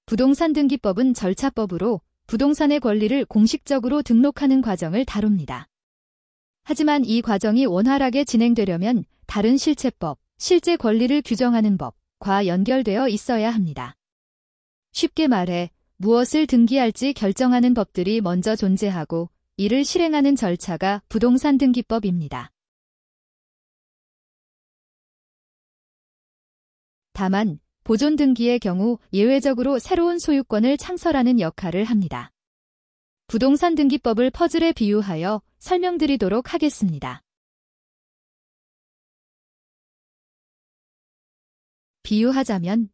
부동산 등기법은 절차법으로 부동산의 권리를 공식적으로 등록하는 과정을 다룹니다. 하지만 이 과정이 원활하게 진행되려면 다른 실체법, 실제 권리를 규정하는 법과 연결되어 있어야 합니다. 쉽게 말해 무엇을 등기할지 결정하는 법들이 먼저 존재하고 이를 실행하는 절차가 부동산 등기법입니다. 다만 보존 등기의 경우 예외적으로 새로운 소유권을 창설하는 역할을 합니다. 부동산 등기법을 퍼즐에 비유하여 설명드리도록 하겠습니다. 비유하자면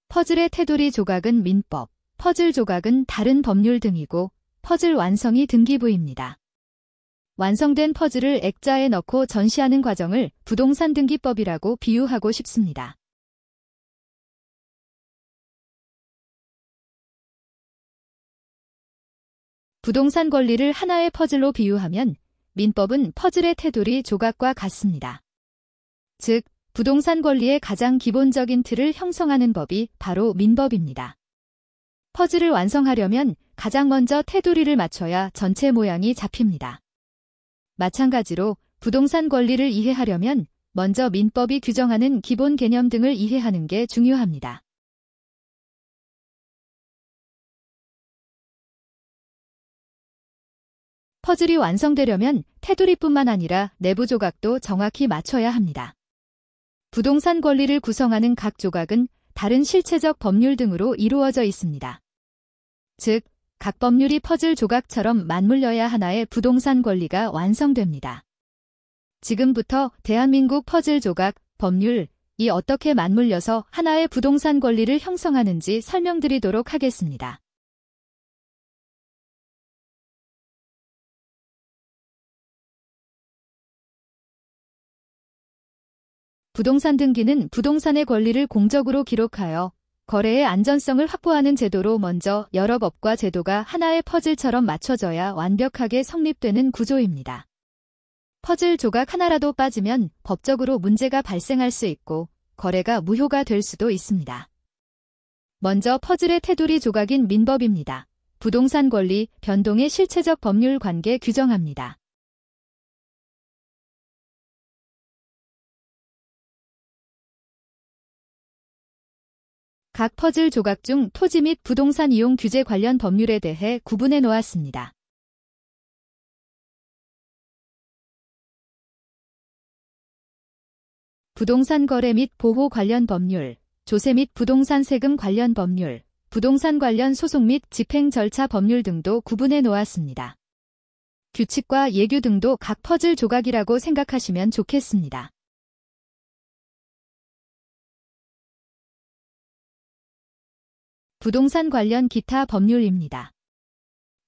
퍼즐의 테두리 조각은 민법, 퍼즐 조각은 다른 법률 등이고 퍼즐 완성이 등기부입니다. 완성된 퍼즐을 액자에 넣고 전시하는 과정을 부동산 등기법이라고 비유하고 싶습니다. 부동산 권리를 하나의 퍼즐로 비유하면 민법은 퍼즐의 테두리 조각과 같습니다. 즉, 부동산 권리의 가장 기본적인 틀을 형성하는 법이 바로 민법입니다. 퍼즐을 완성하려면 가장 먼저 테두리를 맞춰야 전체 모양이 잡힙니다. 마찬가지로 부동산 권리를 이해하려면 먼저 민법이 규정하는 기본 개념 등을 이해하는 게 중요합니다. 퍼즐이 완성되려면 테두리뿐만 아니라 내부 조각도 정확히 맞춰야 합니다. 부동산 권리를 구성하는 각 조각은 다른 실체적 법률 등으로 이루어져 있습니다. 즉, 각 법률이 퍼즐 조각처럼 맞물려야 하나의 부동산 권리가 완성됩니다. 지금부터 대한민국 퍼즐 조각, 법률이 어떻게 맞물려서 하나의 부동산 권리를 형성하는지 설명드리도록 하겠습니다. 부동산 등기는 부동산의 권리를 공적으로 기록하여 거래의 안전성을 확보하는 제도로 먼저 여러 법과 제도가 하나의 퍼즐처럼 맞춰져야 완벽하게 성립되는 구조입니다. 퍼즐 조각 하나라도 빠지면 법적으로 문제가 발생할 수 있고 거래가 무효가 될 수도 있습니다. 먼저 퍼즐의 테두리 조각인 민법입니다. 부동산 권리, 변동의 실체적 법률 관계 규정합니다. 각 퍼즐 조각 중 토지 및 부동산 이용 규제 관련 법률에 대해 구분해 놓았습니다. 부동산 거래 및 보호 관련 법률, 조세 및 부동산 세금 관련 법률, 부동산 관련 소송 및 집행 절차 법률 등도 구분해 놓았습니다. 규칙과 예규 등도 각 퍼즐 조각이라고 생각하시면 좋겠습니다. 부동산 관련 기타 법률입니다.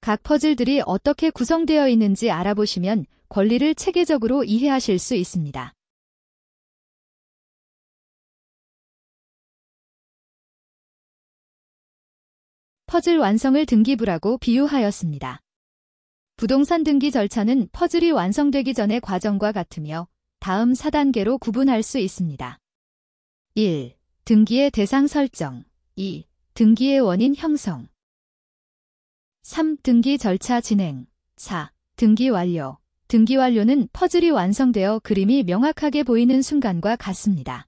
각 퍼즐들이 어떻게 구성되어 있는지 알아보시면 권리를 체계적으로 이해하실 수 있습니다. 퍼즐 완성을 등기부라고 비유하였습니다. 부동산 등기 절차는 퍼즐이 완성되기 전의 과정과 같으며 다음 4단계로 구분할 수 있습니다. 1. 등기의 대상 설정. 2. 등기의 원인 형성. 3. 등기 절차 진행. 4. 등기 완료. 등기 완료는 퍼즐이 완성되어 그림이 명확하게 보이는 순간과 같습니다.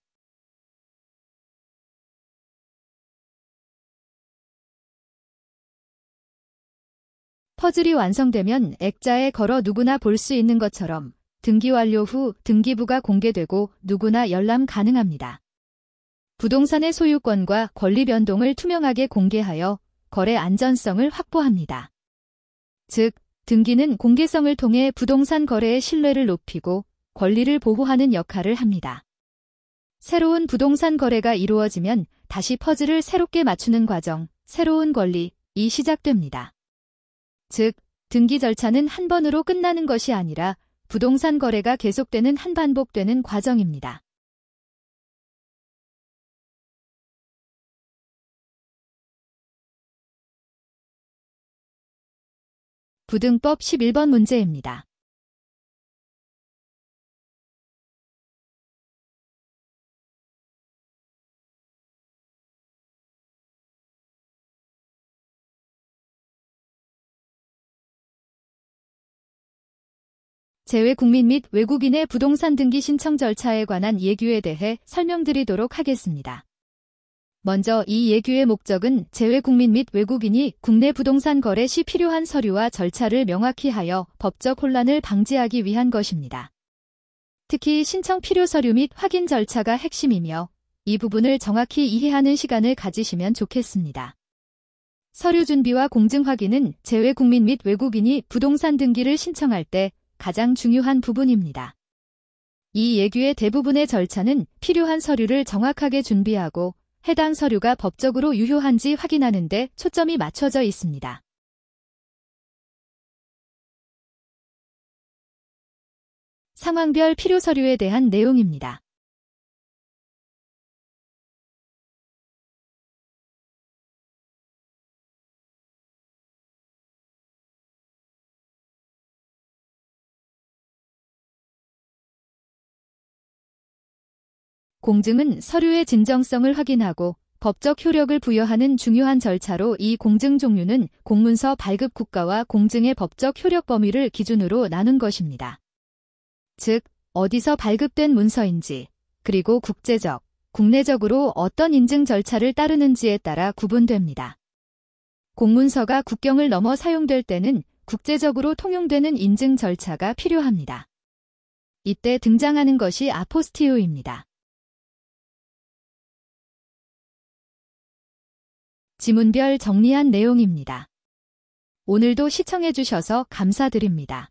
퍼즐이 완성되면 액자에 걸어 누구나 볼 수 있는 것처럼 등기 완료 후 등기부가 공개되고 누구나 열람 가능합니다. 부동산의 소유권과 권리 변동을 투명하게 공개하여 거래 안전성을 확보합니다. 즉, 등기는 공개성을 통해 부동산 거래의 신뢰를 높이고 권리를 보호하는 역할을 합니다. 새로운 부동산 거래가 이루어지면 다시 퍼즐을 새롭게 맞추는 과정, 새로운 권리이 시작됩니다. 즉, 등기 절차는 한 번으로 끝나는 것이 아니라 부동산 거래가 계속되는 반복되는 과정입니다. 부등법 11번 문제입니다. 제외 국민 및 외국인의 부동산 등기 신청 절차에 관한 예규에 대해 설명드리도록 하겠습니다. 먼저 이 예규의 목적은 제외 국민 및 외국인이 국내 부동산 거래 시 필요한 서류와 절차를 명확히 하여 법적 혼란을 방지하기 위한 것입니다. 특히 신청 필요 서류 및 확인 절차가 핵심이며 이 부분을 정확히 이해하는 시간을 가지시면 좋겠습니다. 서류 준비와 공증 확인은 제외 국민 및 외국인이 부동산 등기를 신청할 때 가장 중요한 부분입니다. 이 예규의 대부분의 절차는 필요한 서류를 정확하게 준비하고 해당 서류가 법적으로 유효한지 확인하는 데 초점이 맞춰져 있습니다. 상황별 필요 서류에 대한 내용입니다. 공증은 서류의 진정성을 확인하고 법적 효력을 부여하는 중요한 절차로 이 공증 종류는 공문서 발급 국가와 공증의 법적 효력 범위를 기준으로 나눈 것입니다. 즉, 어디서 발급된 문서인지, 그리고 국제적, 국내적으로 어떤 인증 절차를 따르는지에 따라 구분됩니다. 공문서가 국경을 넘어 사용될 때는 국제적으로 통용되는 인증 절차가 필요합니다. 이때 등장하는 것이 아포스티오입니다. 지문별 정리한 내용입니다. 오늘도 시청해주셔서 감사드립니다.